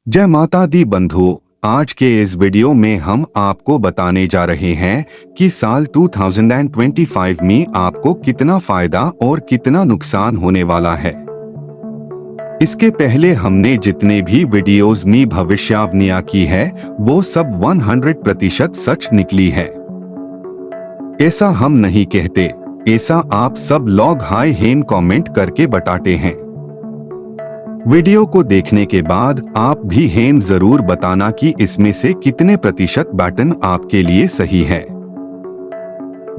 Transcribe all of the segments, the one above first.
जय माता दी बंधुओं, आज के इस वीडियो में हम आपको बताने जा रहे हैं कि साल 2025 में आपको कितना फायदा और कितना नुकसान होने वाला है। इसके पहले हमने जितने भी वीडियोस में भविष्यवाणियां की है वो सब 100% सच निकली है। ऐसा हम नहीं कहते, ऐसा आप सब लोग हाय हेन कमेंट करके बताते हैं। वीडियो को देखने के बाद आप भी हेन जरूर बताना कि इसमें से कितने प्रतिशत बटन आपके लिए सही है।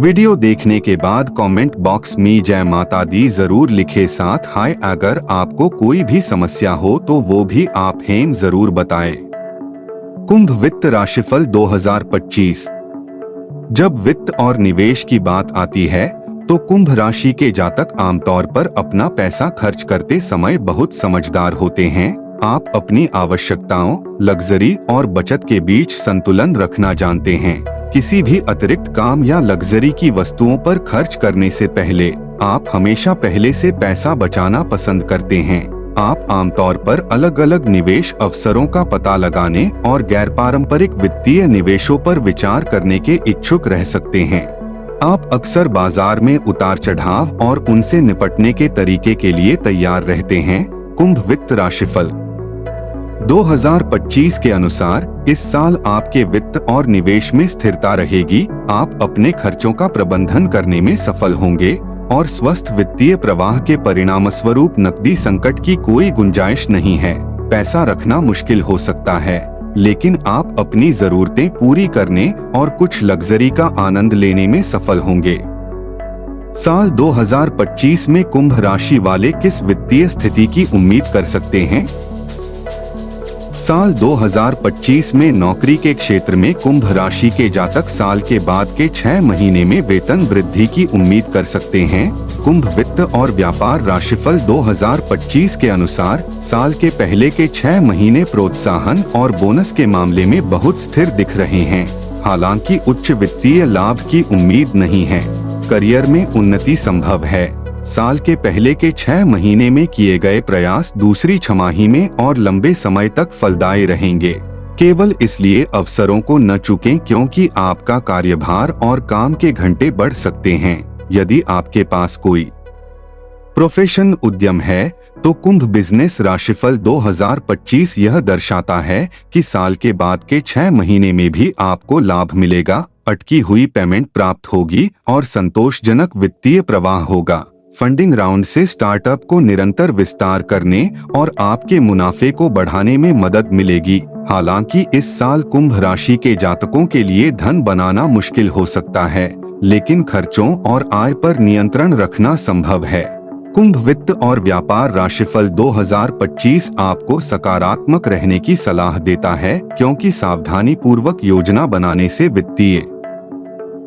वीडियो देखने के बाद कमेंट बॉक्स में जय माता दी जरूर लिखे, साथ हाय। अगर आपको कोई भी समस्या हो तो वो भी आप हेन जरूर बताएं। कुंभ वित्त राशिफल 2025। जब वित्त और निवेश की बात आती है तो कुंभ राशि के जातक आमतौर पर अपना पैसा खर्च करते समय बहुत समझदार होते हैं। आप अपनी आवश्यकताओं, लग्जरी और बचत के बीच संतुलन रखना जानते हैं। किसी भी अतिरिक्त काम या लग्जरी की वस्तुओं पर खर्च करने से पहले आप हमेशा पहले से पैसा बचाना पसंद करते हैं। आप आमतौर पर अलग अलग निवेश अवसरों का पता लगाने और गैर पारंपरिक वित्तीय निवेशों पर विचार करने के इच्छुक रह सकते हैं। आप अक्सर बाजार में उतार चढ़ाव और उनसे निपटने के तरीके के लिए तैयार रहते हैं। कुंभ वित्त राशिफल 2025 के अनुसार इस साल आपके वित्त और निवेश में स्थिरता रहेगी। आप अपने खर्चों का प्रबंधन करने में सफल होंगे और स्वस्थ वित्तीय प्रवाह के परिणामस्वरूप नकदी संकट की कोई गुंजाइश नहीं है। पैसा रखना मुश्किल हो सकता है, लेकिन आप अपनी जरूरतें पूरी करने और कुछ लग्जरी का आनंद लेने में सफल होंगे। साल 2025 में कुंभ राशि वाले किस वित्तीय स्थिति की उम्मीद कर सकते हैं? साल 2025 में नौकरी के क्षेत्र में कुंभ राशि के जातक साल के बाद के 6 महीने में वेतन वृद्धि की उम्मीद कर सकते हैं। कुंभ वित्त और व्यापार राशिफल 2025 के अनुसार साल के पहले के 6 महीने प्रोत्साहन और बोनस के मामले में बहुत स्थिर दिख रहे हैं। हालांकि उच्च वित्तीय लाभ की उम्मीद नहीं है। करियर में उन्नति संभव है। साल के पहले के 6 महीने में किए गए प्रयास दूसरी छमाही में और लंबे समय तक फलदायी रहेंगे। केवल इसलिए अवसरों को न चूकें क्योंकि आपका कार्यभार और काम के घंटे बढ़ सकते हैं। यदि आपके पास कोई प्रोफेशन उद्यम है तो कुंभ बिजनेस राशिफल 2025 यह दर्शाता है कि साल के बाद के 6 महीने में भी आपको लाभ मिलेगा, अटकी हुई पेमेंट प्राप्त होगी और संतोषजनक वित्तीय प्रवाह होगा। फंडिंग राउंड से स्टार्टअप को निरंतर विस्तार करने और आपके मुनाफे को बढ़ाने में मदद मिलेगी। हालांकि इस साल कुंभ राशि के जातकों के लिए धन बनाना मुश्किल हो सकता है, लेकिन खर्चों और आय पर नियंत्रण रखना संभव है। कुंभ वित्त और व्यापार राशिफल 2025 आपको सकारात्मक रहने की सलाह देता है, क्योंकि सावधानी पूर्वक योजना बनाने से वित्तीय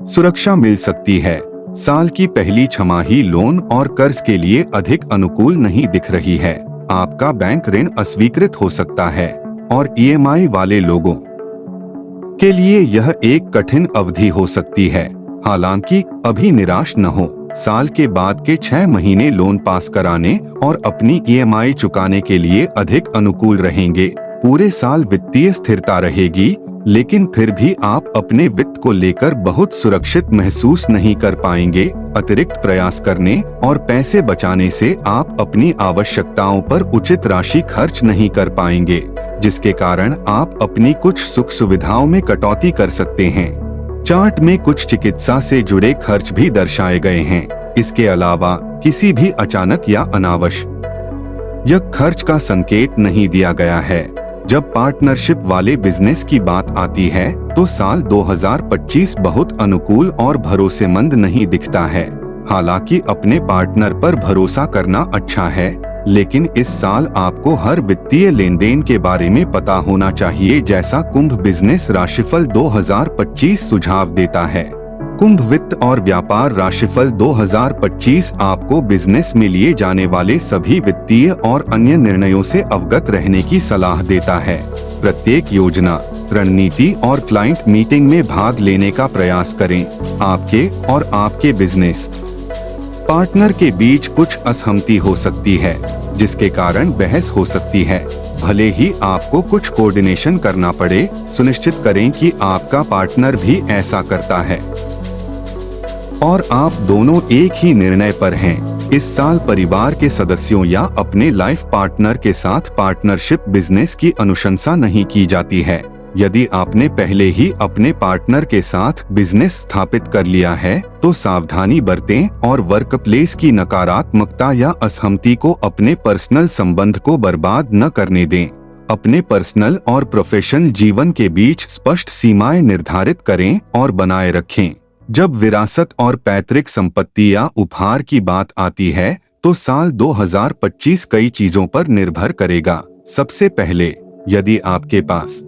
सुरक्षा मिल सकती है। साल की पहली छमाही लोन और कर्ज के लिए अधिक अनुकूल नहीं दिख रही है। आपका बैंक ऋण अस्वीकृत हो सकता है और ईएमआई वाले लोगों के लिए यह एक कठिन अवधि हो सकती है। हालांकि अभी निराश न हो। साल के बाद के 6 महीने लोन पास कराने और अपनी ईएमआई चुकाने के लिए अधिक अनुकूल रहेंगे। पूरे साल वित्तीय स्थिरता रहेगी, लेकिन फिर भी आप अपने वित्त को लेकर बहुत सुरक्षित महसूस नहीं कर पाएंगे। अतिरिक्त प्रयास करने और पैसे बचाने से आप अपनी आवश्यकताओं पर उचित राशि खर्च नहीं कर पाएंगे, जिसके कारण आप अपनी कुछ सुख सुविधाओं में कटौती कर सकते हैं। चार्ट में कुछ चिकित्सा से जुड़े खर्च भी दर्शाए गए हैं। इसके अलावा किसी भी अचानक या अनावश्यक खर्च का संकेत नहीं दिया गया है। जब पार्टनरशिप वाले बिजनेस की बात आती है तो साल 2025 बहुत अनुकूल और भरोसेमंद नहीं दिखता है। हालांकि अपने पार्टनर पर भरोसा करना अच्छा है, लेकिन इस साल आपको हर वित्तीय लेनदेन के बारे में पता होना चाहिए, जैसा कुंभ बिजनेस राशिफल 2025 सुझाव देता है। कुंभ वित्त और व्यापार राशिफल 2025 आपको बिजनेस में लिए जाने वाले सभी वित्तीय और अन्य निर्णयों से अवगत रहने की सलाह देता है। प्रत्येक योजना, रणनीति और क्लाइंट मीटिंग में भाग लेने का प्रयास करें। आपके और आपके बिजनेस पार्टनर के बीच कुछ असहमति हो सकती है, जिसके कारण बहस हो सकती है। भले ही आपको कुछ कोऑर्डिनेशन करना पड़े, सुनिश्चित करें कि आपका पार्टनर भी ऐसा करता है और आप दोनों एक ही निर्णय पर हैं। इस साल परिवार के सदस्यों या अपने लाइफ पार्टनर के साथ पार्टनरशिप बिजनेस की अनुशंसा नहीं की जाती है। यदि आपने पहले ही अपने पार्टनर के साथ बिजनेस स्थापित कर लिया है तो सावधानी बरतें और वर्क प्लेस की नकारात्मकता या असहमति को अपने पर्सनल संबंध को बर्बाद न करने दें। अपने पर्सनल और प्रोफेशनल जीवन के बीच स्पष्ट सीमाएं निर्धारित करें और बनाए रखें। जब विरासत और पैतृक संपत्ति या उपहार की बात आती है तो साल 2025 कई चीजों पर निर्भर करेगा। सबसे पहले, यदि आपके पास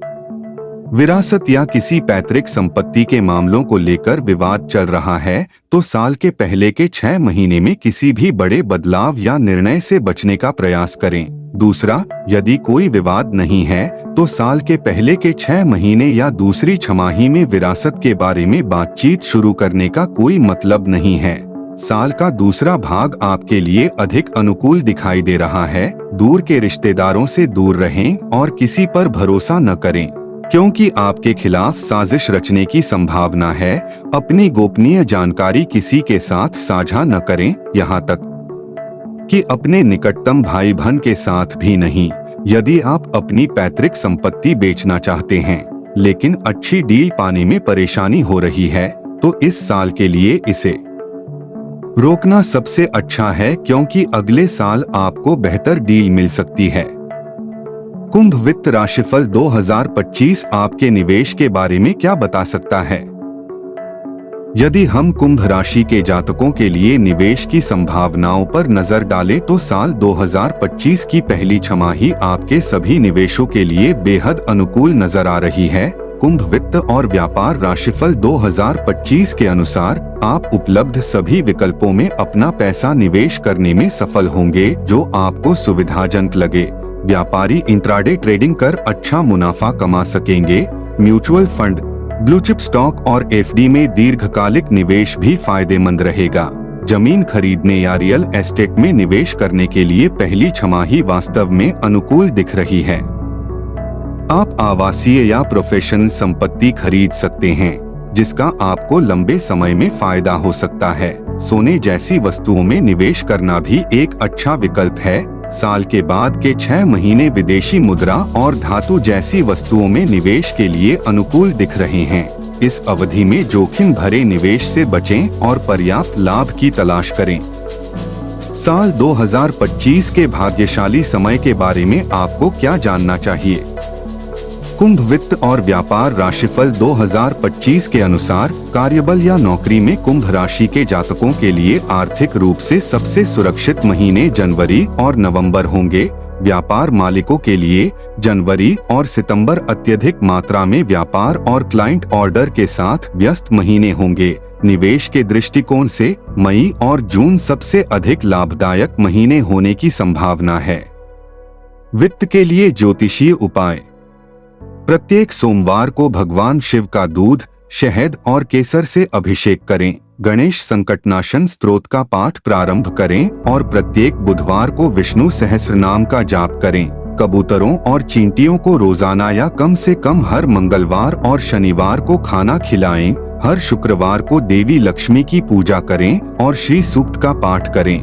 विरासत या किसी पैतृक संपत्ति के मामलों को लेकर विवाद चल रहा है तो साल के पहले के 6 महीने में किसी भी बड़े बदलाव या निर्णय से बचने का प्रयास करें। दूसरा, यदि कोई विवाद नहीं है तो साल के पहले के 6 महीने या दूसरी छमाही में विरासत के बारे में बातचीत शुरू करने का कोई मतलब नहीं है। साल का दूसरा भाग आपके लिए अधिक अनुकूल दिखाई दे रहा है। दूर के रिश्तेदारों से दूर रहें और किसी पर भरोसा न करें, क्योंकि आपके खिलाफ साजिश रचने की संभावना है। अपनी गोपनीय जानकारी किसी के साथ साझा न करें, यहाँ तक कि अपने निकटतम भाई बहन के साथ भी नहीं। यदि आप अपनी पैतृक संपत्ति बेचना चाहते हैं लेकिन अच्छी डील पाने में परेशानी हो रही है तो इस साल के लिए इसे रोकना सबसे अच्छा है, क्योंकि अगले साल आपको बेहतर डील मिल सकती है। कुंभ वित्त राशिफल 2025 आपके निवेश के बारे में क्या बता सकता है? यदि हम कुंभ राशि के जातकों के लिए निवेश की संभावनाओं पर नजर डालें तो साल 2025 की पहली छमाही आपके सभी निवेशों के लिए बेहद अनुकूल नजर आ रही है। कुंभ वित्त और व्यापार राशिफल 2025 के अनुसार आप उपलब्ध सभी विकल्पों में अपना पैसा निवेश करने में सफल होंगे जो आपको सुविधाजनक लगे। व्यापारी इंट्राडे ट्रेडिंग कर अच्छा मुनाफा कमा सकेंगे। Mutual fund, blue chip stock और एफडी में दीर्घकालिक निवेश भी फायदेमंद रहेगा। जमीन खरीदने या रियल एस्टेट में निवेश करने के लिए पहली छमाही वास्तव में अनुकूल दिख रही है। आप आवासीय या प्रोफेशनल संपत्ति खरीद सकते हैं जिसका आपको लंबे समय में फायदा हो सकता है। सोने जैसी वस्तुओं में निवेश करना भी एक अच्छा विकल्प है। साल के बाद के 6 महीने विदेशी मुद्रा और धातु जैसी वस्तुओं में निवेश के लिए अनुकूल दिख रहे हैं। इस अवधि में जोखिम भरे निवेश से बचें और पर्याप्त लाभ की तलाश करें। साल 2025 के भाग्यशाली समय के बारे में आपको क्या जानना चाहिए? कुंभ वित्त और व्यापार राशिफल 2025 के अनुसार कार्यबल या नौकरी में कुंभ राशि के जातकों के लिए आर्थिक रूप से सबसे सुरक्षित महीने जनवरी और नवंबर होंगे। व्यापार मालिकों के लिए जनवरी और सितंबर अत्यधिक मात्रा में व्यापार और क्लाइंट ऑर्डर के साथ व्यस्त महीने होंगे। निवेश के दृष्टिकोण से मई और जून सबसे अधिक लाभदायक महीने होने की संभावना है। वित्त के लिए ज्योतिषीय उपाय। प्रत्येक सोमवार को भगवान शिव का दूध, शहद और केसर से अभिषेक करें। गणेश संकटनाशन स्तोत्र का पाठ प्रारंभ करें और प्रत्येक बुधवार को विष्णु सहस्रनाम का जाप करें। कबूतरों और चींटियों को रोजाना या कम से कम हर मंगलवार और शनिवार को खाना खिलाएं। हर शुक्रवार को देवी लक्ष्मी की पूजा करें और श्री सूक्त का पाठ करें।